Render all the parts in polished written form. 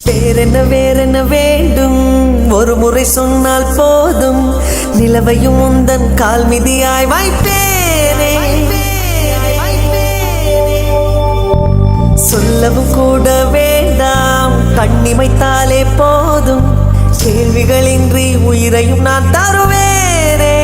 வேறென்ன வேண்டும் ஒரு முறை சொன்னால் போதும் நிலவையும் உந்தன் கால் மிதியாய் வைப்பேனே சொல்லவும் கூட வேண்டாம் கண்ணிமைத்தாலே போதும் கேள்விகளின்றி உயிரையும் நான் தருவேனே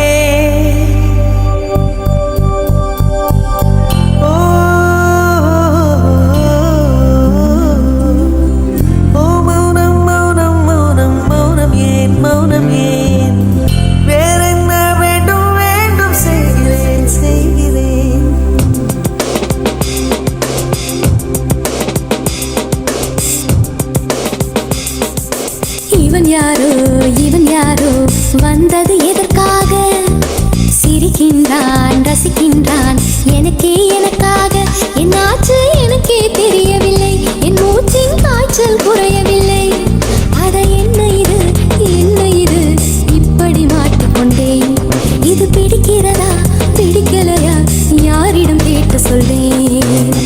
இவன் யாரோ வந்தது எதற்காக சிரிக்கின்றான் ரசிக்கின்றான் எனக்காக என்னாச்சு எனக்கே தெரியவில்லை என் மூச்சின் காய்ச்சல் குறையவில்லை அட என்ன இது இப்படி மாட்டிக்கொண்டேன் இது பிடிக்கிறதா பிடிக்கலையா யாரிடம் கேட்டு சொல்வேன்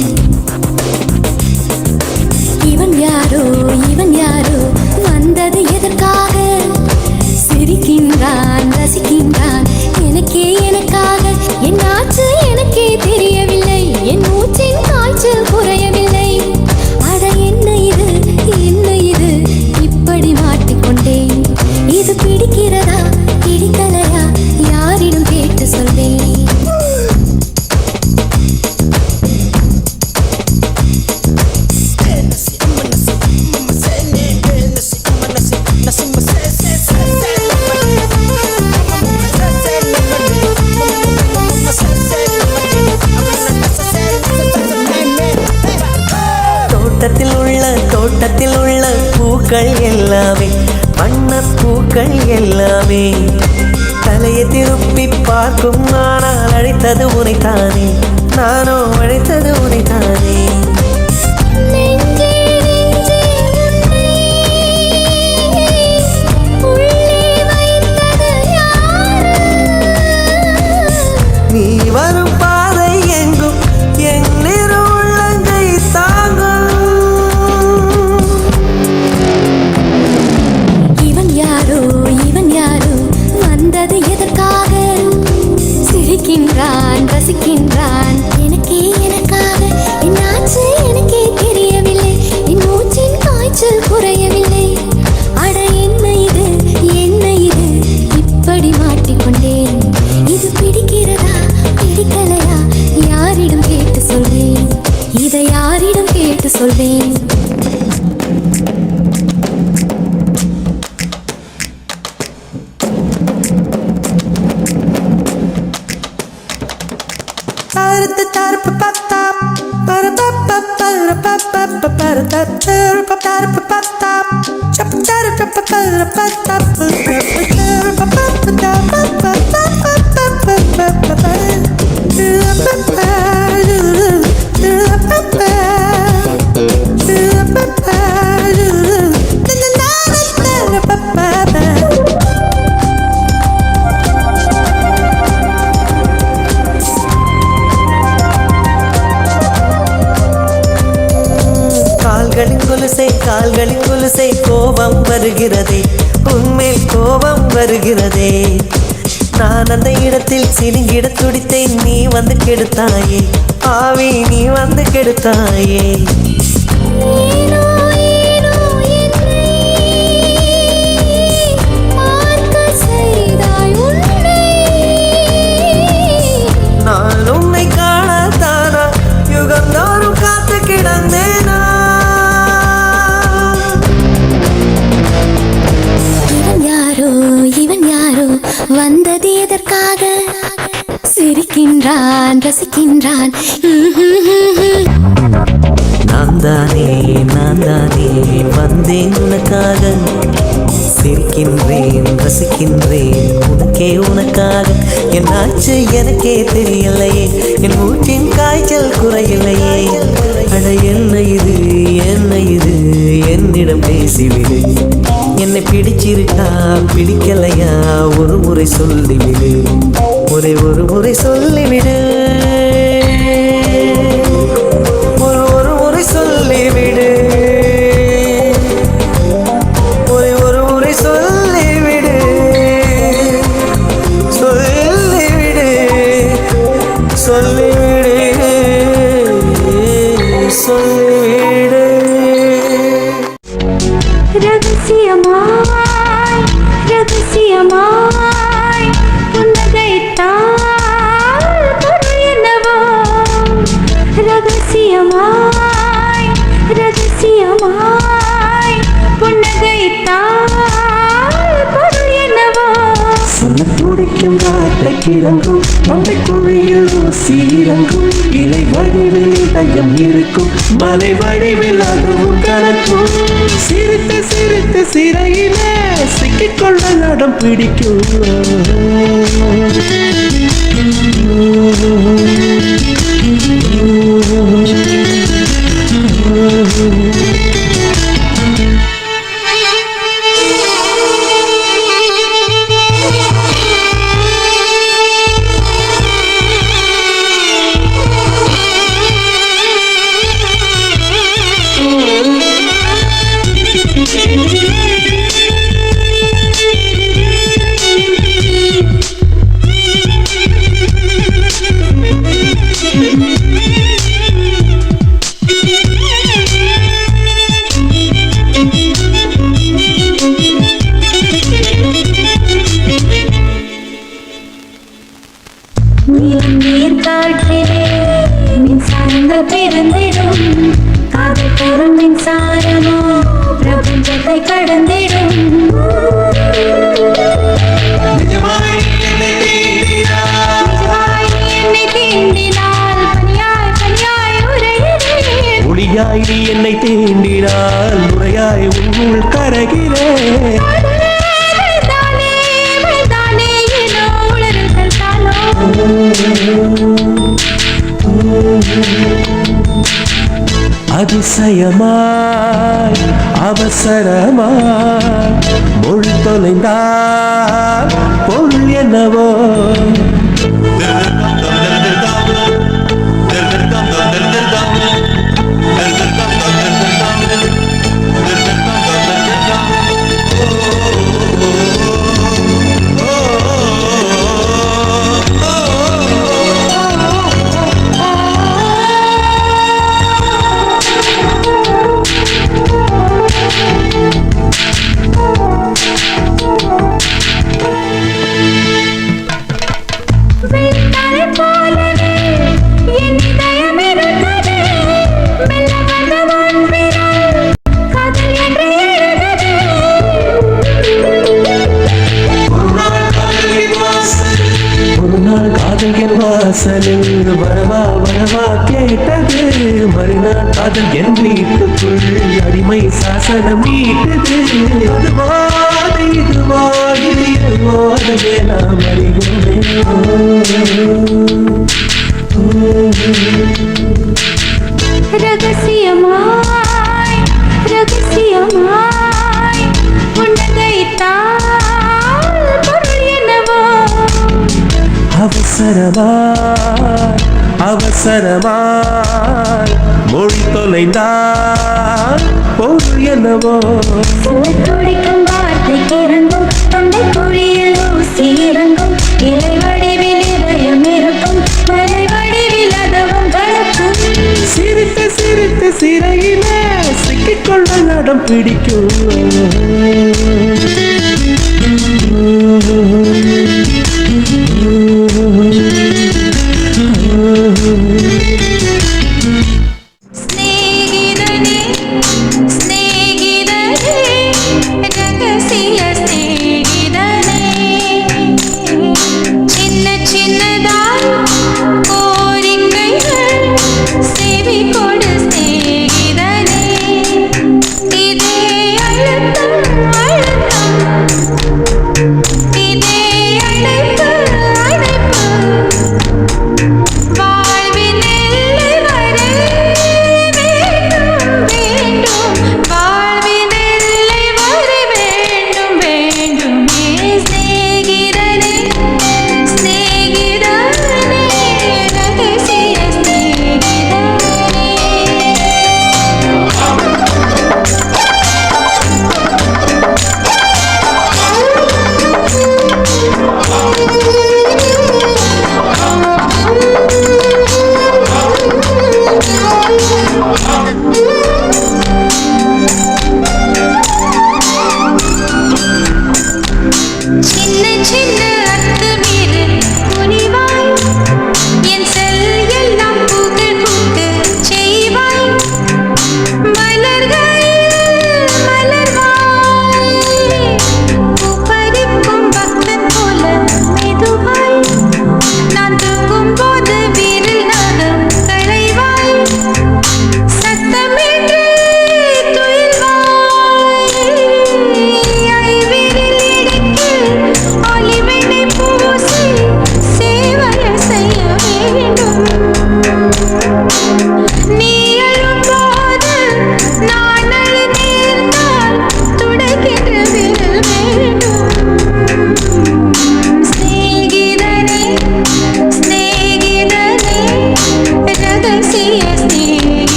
இவன் யாரோ வந்தது எதற்காக சிரிக்கின்றான் ரசிக்கின்றான் எனக்காக என்னாச்சு எனக்கே தெரியவில்லை என் மூச்சின் காய்ச்சல் குறையவில்லை அட என்ன இது இப்படி மாட்டிக்கொண்டேன் இது பிடிக்கிறதா பிடிக்கலையா யாரிடம் கேட்டு சொல்வேன் தோட்டத்தில் உள்ள பூக்கள் எல்லாமே வண்ணப்பூக்கள் எல்லாமே தலையை திருப்பி பார்க்கும் ஆனால் அழைத்தது உனைத்தானே நானோ அழைத்தது உனைத்தானே நீ வரும் பாதை எங்கும் என் உள்ளங்கை தாங்கும் இவன் யாரோ வந்தது எதற்காக சிரிக்கின்றான் ரசிக்கின்றான் எனக்காக என்னாச்சு எனக்கே தெரியவில்லை என் மூச்சின் காய்ச்சல் குறையவில்லை அட என்ன இது இப்படி மாட்டிக்கொண்டேன் இது பிடிக்கிறதா பிடிக்கலையா யாரிடம் கேட்டு சொல்வேன் இதை யாரிடம் கேட்டு சொல்வேன் கால்களின் கொலுசை கோபம் வருகிறதே உன்மேல் கோபம் வருகிறதே நான் அந்த இடத்தில் சினுங்கிட துடித்தேன் நீ வந்து கெடுத்தாயே ஆவி நீ வந்து கெடுத்தாயே நான் உன்னை காணத்தானா யுகந்தோறும் காத்து கிடந்தேனா இவன் யாரோ வந்தது எதற்காக சிரிக்கின்றான் ரசிக்கின்றான் நான் தானே வந்தேன் உனக்காக சிரிக்கின்றேன் ரசிக்கின்றேன் உனக்காக என்னாச்சு எனக்கே தெரியலையே என் மூச்சின் காய்ச்சல் குறையில்லையே அட என்ன இது என்னிடம் பேசிவிடு என்னை பிடிச்சிருக்கா பிடிக்கலையா ஒரு முறை சொல்லிவிடு ஒரு முறை சொல்லிவிடு ஒரு முறை சொல்லிவிடு ரகசியமாய் ரகசியமாய் புன்னகைத்தால் பொருள் என்னவோ ரகசியமாய் ரகசியமாய் புன்னகைத்தால் பொருள் என்னவோ சொல்ல துடிக்கும் காற்றைக்கிறங்கும் மலை குழியில் சீரங்கும் இலை வடிவில் இதயம் இருக்கும் மலை வடிவில் அதுவும் கலக்கும் சிரித்து சிரித்து சிறையிலே சிக்கிக்கொள்ள நடம் பிடிக்கும் நீர் காற்றிலே மின்சாரங்கள் பிறந்திடும் காதல் பெறும் மின்சாரமோ பிரபஞ்சத்தை கடந்திடும் நிஜமாய் என்னை தீண்டினால் பனியாய் பனியாய் உரைகிறேன் ஒளியாய் நீ என்னை தீண்டினால் நுரையாய் உள் கரகிறேன் அதிசயமாய் அவசரமாய் மொழி தொலைந்தால் பொருள் என்னவோ வாசலில் வரவா வரவா கேட்டது மறுநாள் காதல் என் வீட்டுக்குள் அடிமை சாசனம் நீட்டது அதுவாது இதுவாது இதுவாதவே நாம் ரகசியமாய் ரகசியமாய் புன்னகைத்தால் பொருள் என்னவோ அவசரமாய் அவசரமாய் மொழி தொலைந்தால் பொருள் என்னவோ துடிக்கும் வார்த்தை கிறங்கும் தொண்டை குழியில் ஊசி இறங்கும் இலை வடிவில் இதயம் இருக்கும் மலை வடிவில் அதுவும் கலக்கும் சிரித்து சிரித்து சிறையிலே சிக்கிக்கொள்ள நடம் பிடிக்கும் ஸ்நேகிதனே ஸ்நேகிதனே ரகசிய ஸ்நேகிதனே சின்ன சின்னதாய் கோரிக்கைகள் செவி கொடு ஸ்நேகிதனே இதே அழுத்தம் அழுத்தம் இதே அழைப்பு அழைப்பு வாழ்வினில்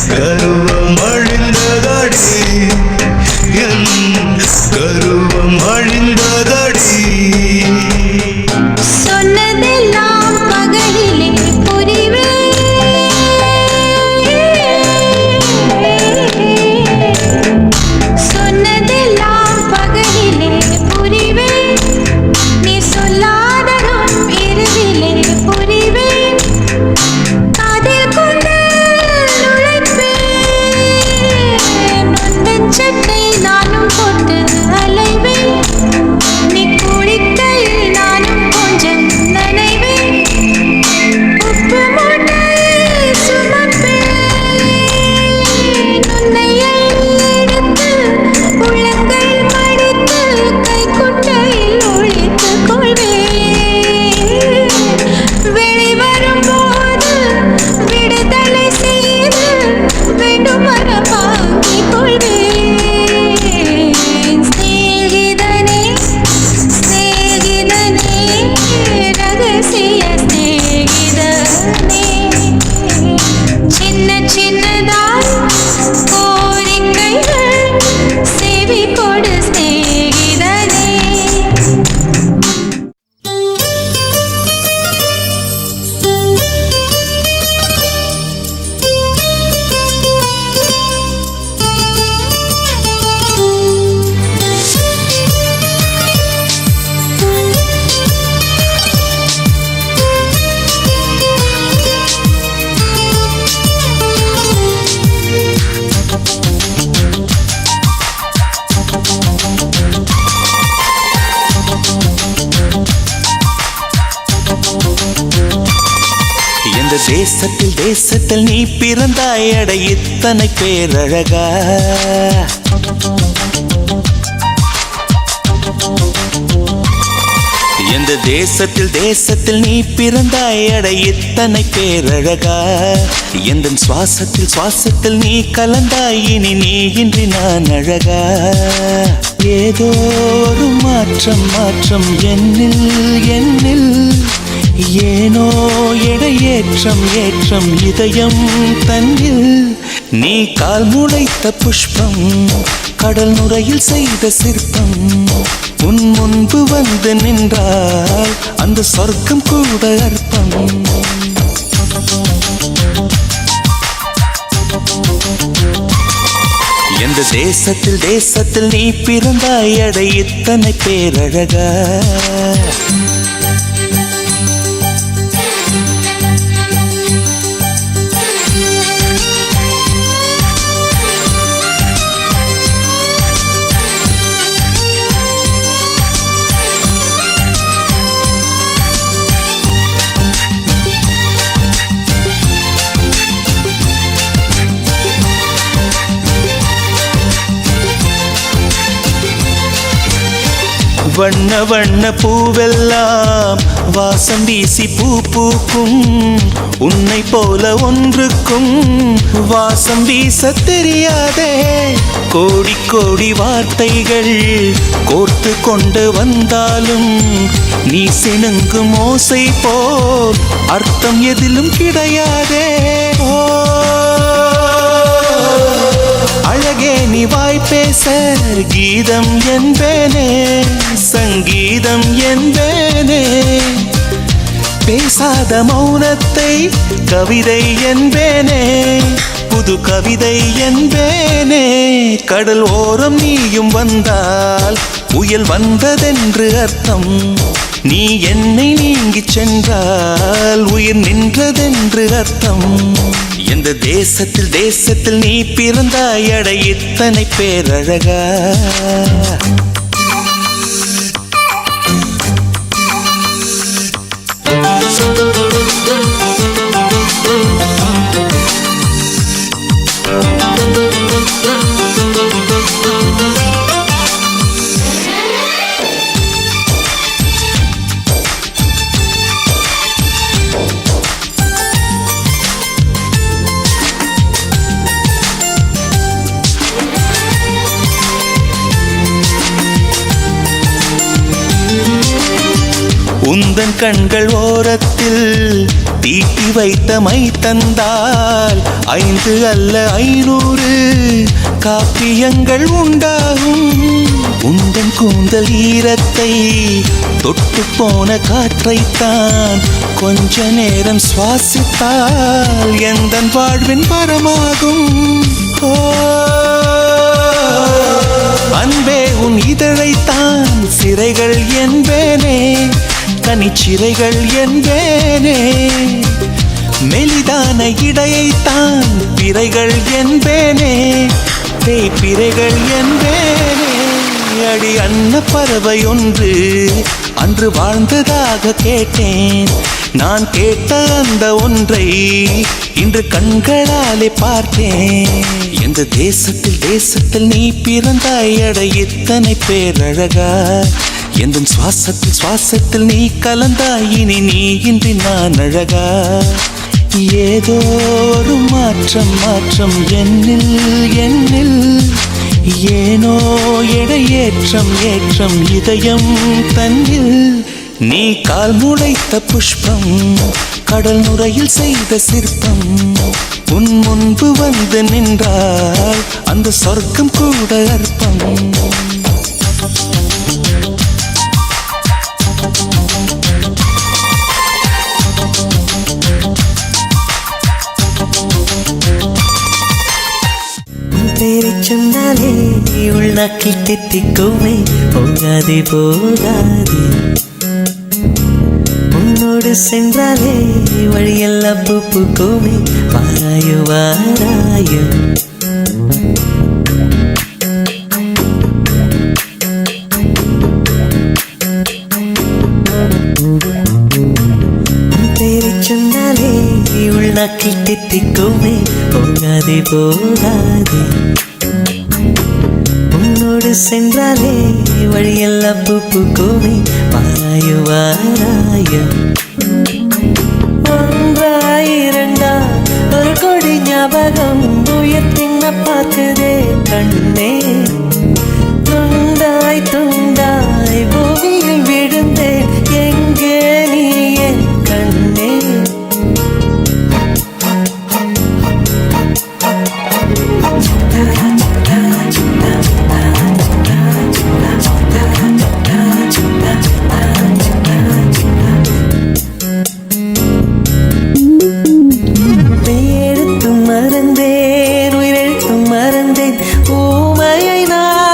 கருவம் அழிந்ததடி என் கருவம் அழிந்ததடி சொன்னதெல்லாம் பகலிலே புரிவே சொன்னதெல்லாம் பகலிலே புரிவே நீ சொல்லாததும் இரவிலே புரிவே காதில் கொண்டு நுழைப்பேன் உந்தன் சட்டை நானும் போட்டு அலைவேன் நீ குளிக்கையில் நானும் கொஞ்சம் நனைவேன் உப்பு மூட்டை சுமப்பேன் உன்னை எடுத்து உள்ளங்கை மடித்து கைக்குட்டையில் ஒழித்துக் கொள்வேன் வெளிவரும்போது விடுதலை செய்து வேண்டுமர வாங்கிக் கொள்வேன் சிநேகிதனே சிநேகிதனே ரகசிய சிநேகிதனே சின்ன சின்னதாய் கோரிக்கைகள் செவி கொடு சிநேகிதனே இந்த தேசத்தில் நீ பிறந்தாய் அட இத்தனை பேரழகா இந்த தேசத்தில் நீ பிறந்தாய் அட இத்தனை பேரழகா எந்த சுவாசத்தில் நீ கலந்தாய் இனி நீ இன்றி நான் அழகா ஏதோ ஒரு மாற்றம் என்னில் ஏனோ ஏற்றம் இதயம் தன்னில் நீ கால் முளைத்த புஷ்பம் கடல் நுரையில் செய்த சிற்பம் உன் முன்பு வந்து நின்றால் அந்த சொர்க்கம் கூட அர்த்தம் எந்த தேசத்தில் நீ பிறந்தாய் அட இத்தனை பேரழகா வண்ண பூவெல்லாம் வாசம் வீசி பூ பூக்கும் உன்னை போல ஒன்றுக்கும் வாசம் வீச தெரியாதே கோடி வார்த்தைகள் கோர்த்து கொண்டு வந்தாலும் நீ சிணுங்கும் ஓசை போல் அர்த்தம் எதிலும் கிடையாதே அழகே நீ வாய் பேச கீதம் என்பேனே சங்கீதம் என்பேனே பேசாத மௌனத்தை கவிதை என்பேனே புது கவிதை என்பேனே கடல் ஓரம் நீயும் வந்தால் புயல் வந்ததென்று அர்த்தம் நீ என்னை நீங்கிச் சென்றால் உயிர் நின்றதென்று அர்த்தம் எந்த தேசத்தில் நீ பிறந்தாய் அட இத்தனை பேரழகா உந்தன் கண்கள் ஓரத்தில் தீட்டி வைத்த மை தந்தால் 5 அல்ல 500 காப்பியங்கள் உண்டாகும். உந்தன் கூந்தல் ஈரத்தை தொட்டு போன காற்றைத்தான் கொஞ்ச நேரம் சுவாசித்தால் எந்தன் வாழ்வின் வரமாகும். ஓ அன்பே, உன் இதழைத்தான் சிறைகள் என்பேனே, கனிச்சிறைகள் என்பேனே. மெலிதான இடையைத்தான் பிறைகள் என்பேனே, தேய்பிறைகள் என்பேனே. அடி அன்ன பறவை ஒன்று அன்று வாழ்ந்ததாக கேட்டேன். நான் கேட்ட அந்த ஒன்றை இன்று கண்களாலே பார்த்தேன். எந்த தேசத்தில் நீ பிறந்தாய் அட இத்தனை பேரழகா. எந்த சுவாசத்தில் நீ கலந்தாய் இனி நீ இன்றி நான் அழகா. ஏதோ ஒரு மாற்றம் என்னில் ஏனோ ஏற்றம் இதயம் தன்னில். நீ கால் முளைத்த புஷ்பம், கடல் நுரையில் செய்த சிற்பம். உன் முன்பு வந்து நின்றால் அந்த சொர்க்கம் கூட அற்பம். பேரை சொன்னாலே உள்நாக்கில் தித்திக்குமே, போகாதே போகாதே. உன்னோடு சென்றாலே வழியெல்லாம் பூ பூக்குமே, வாராயோ வாராயோ. பேரை சொன்னாலே உள்நாக்கில் தித்திக்குமே, போகாதே போகாதே. உன்னோடு சென்றாலே வழியெல்லாம் பூ பூக்குமே, வாராயோ வாராயோ. ஒன்றாயிரண்டா ஒரு கொடி ஞாபகம் உயர்த்தின்ன பார்க்குதே கண்ணே. துண்டாய் துண்டாய் பூமியில் விழுந்தேன், எங்கே நீ என் கண்ணே. மறந்தேன், உயிரெழுத்தும் மறந்தேன், ஊமையை நான்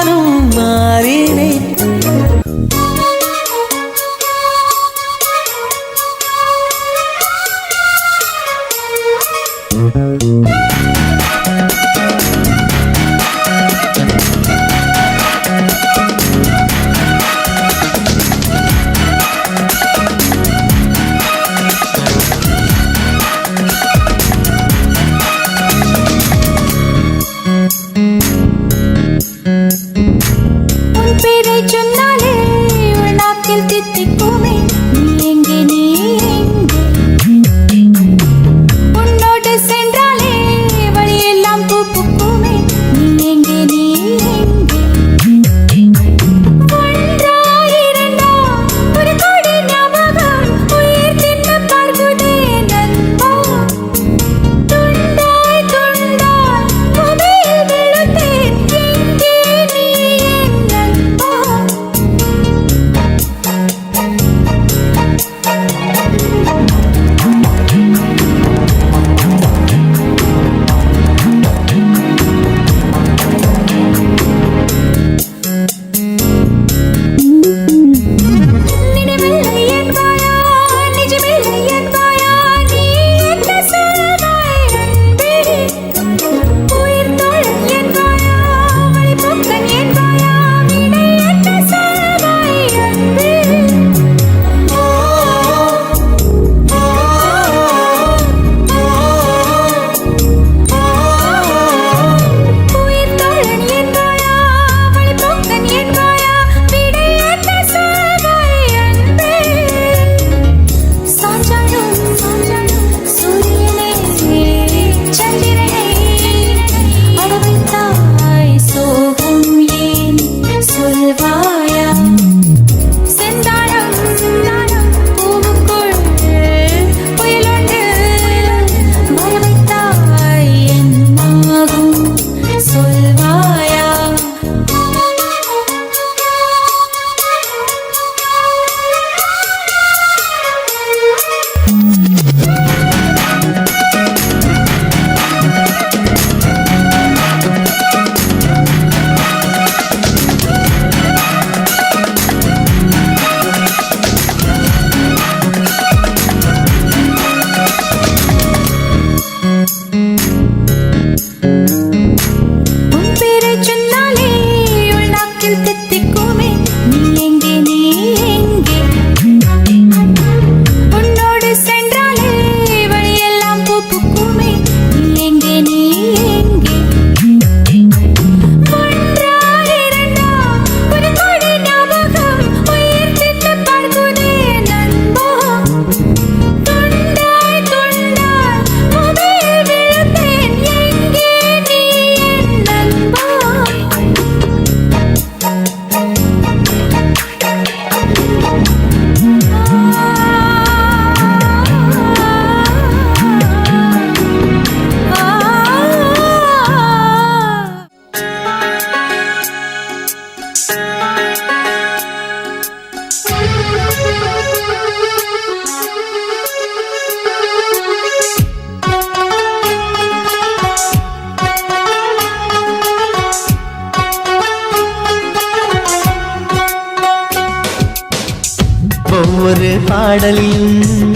பாடலிலும்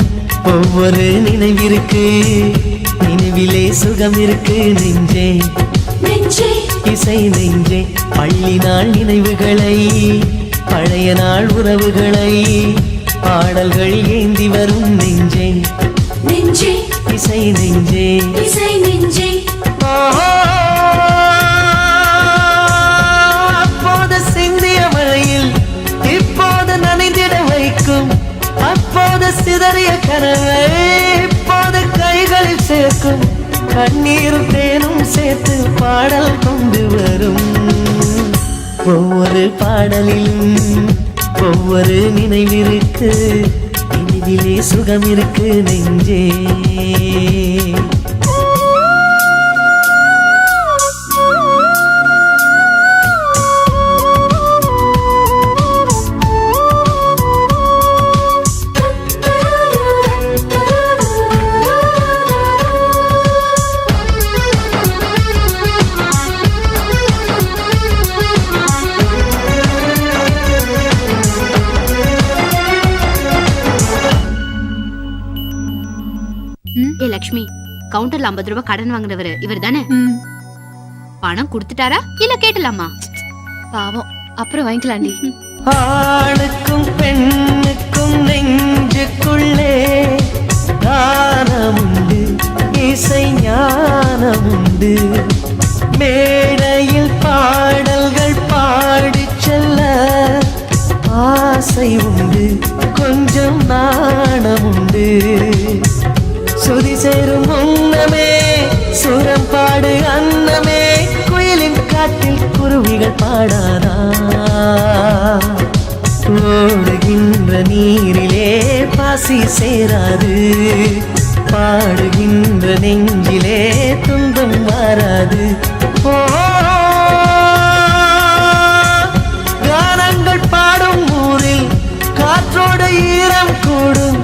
ஒவ்வொரு நினைவிருக்கு, நினைவிலே சுகம் இருக்கு நெஞ்சே நெஞ்சே இசை நெஞ்சே. பள்ளி நாள் நினைவுகளை, பழைய நாள் உறவுகளை, பாடல்கள் ஏந்தி வரும் நெஞ்சே நெஞ்சே இசை நெஞ்சே. இசை நெஞ்சே அப்போது சிந்திய மழையில் இப்போது நனைந்திட வைக்கும், அப்போது சிதறிய கனவை இப்போது கைகளில் சேர்க்கும், கண்ணீரும் தேனும் சேர்த்து பாடல் கொண்டு வரும். ஒவ்வொரு பாடலிலும் ஒவ்வொரு நினைவிருக்கு, நினைவிலே சுகம் இருக்கு நெஞ்சே. ஏ லக்ஷ்மி, கவுண்டர்ல 50 ரூபாய் கடன் வாங்குறவரு இவர் தானே? பணம் கொடுத்துட்டாரா இல்ல கேட்டலாமா? பாவம், அப்புறம் வாங்கிக்கலாண்டி. ஆணுக்கும் பெண்ணுக்கும் நெஞ்சுக்குள்ளே கானமுண்டு, இசை ஞானமுண்டு, மேடையில் பாடல்கள் பாடிச் செல்ல ஆசை உண்டு, கொஞ்சம் நாணமுண்டு. சுதி சேரும் முன்னமே சுரம் பாடு அன்னமே, குயிலின் காட்டில் குருவிகள் பாடாதா? ஓடுகின்ற நீரிலே பாசி சேராது, பாடுகின்ற நெஞ்சிலே துன்பம் மாறாது. கானங்கள் பாடும் ஊரில் காற்றோடு ஈரம் கூடும்,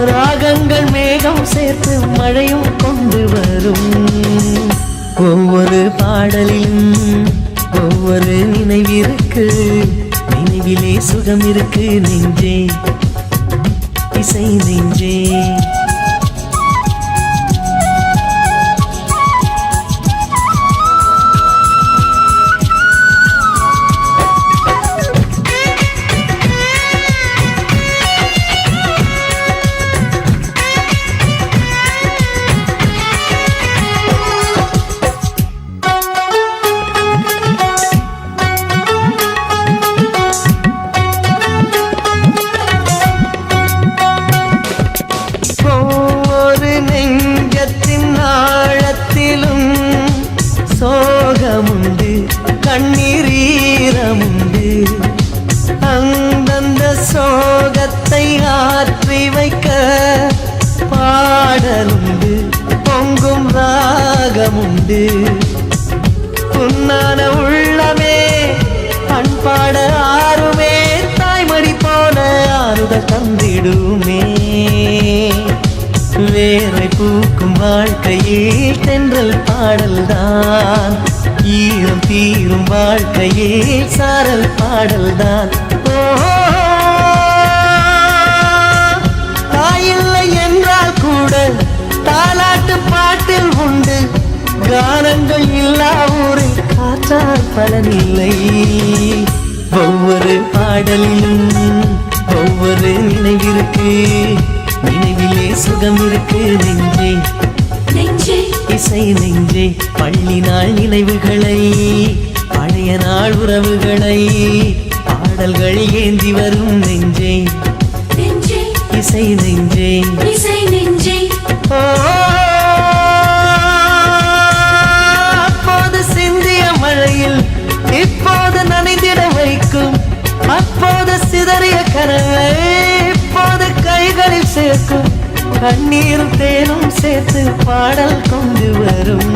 ராகங்கள் மேகம் சேர்த்து மழையும் கொண்டு வரும். ஒவ்வொரு பாடலிலும் ஒவ்வொரு நினைவிருக்கு, நினைவிலே சுகம் இருக்கு நெஞ்சே இசை நெஞ்சே. சோகமுண்டு, கண்ணீரமுண்டு, அந்தந்த சோகத்தை ஆற்றி வைக்க பாடலுண்டு, பொங்கும் ராகமுண்டு. புன்னான உள்ளமே பண்பாட ஆறுமே, தாய்மடி போல ஆறுதல் தந்திடுமே. வேரை பூக்கும் வாழ்க்கையில் தென்றல் பாடல்தான், ஈரம் தீரும் வாழ்க்கையில் சாரல் பாடல்தான். தாயில்லை என்றால் கூட தாலாட்டு பாட்டில் உண்டு, கானங்கள் இல்லா ஊரில் காற்றால் பலனில்லை. ஒவ்வொரு பாடலிலும் ஒவ்வொரு நினைவிருக்கு, நினைவிலே சுகம் இருக்கு நெஞ்சே நெஞ்சே இசை நெஞ்சே. பள்ளி நாள் நினைவுகளை, பழைய நாள் உறவுகளை, பாடல்கள் ஏந்தி வரும் நெஞ்சே நெஞ்சே இசை நெஞ்சே இசை நெஞ்சே. அப்போது சிந்திய மழையில் இப்போது நனைந்திட வைக்கும், அப்போது சிதறிய கனவை இப்போது கைகளில் சேர்க்கும், கண்ணீரும் தேனும் சேர்த்து பாடல் கொண்டு வரும்.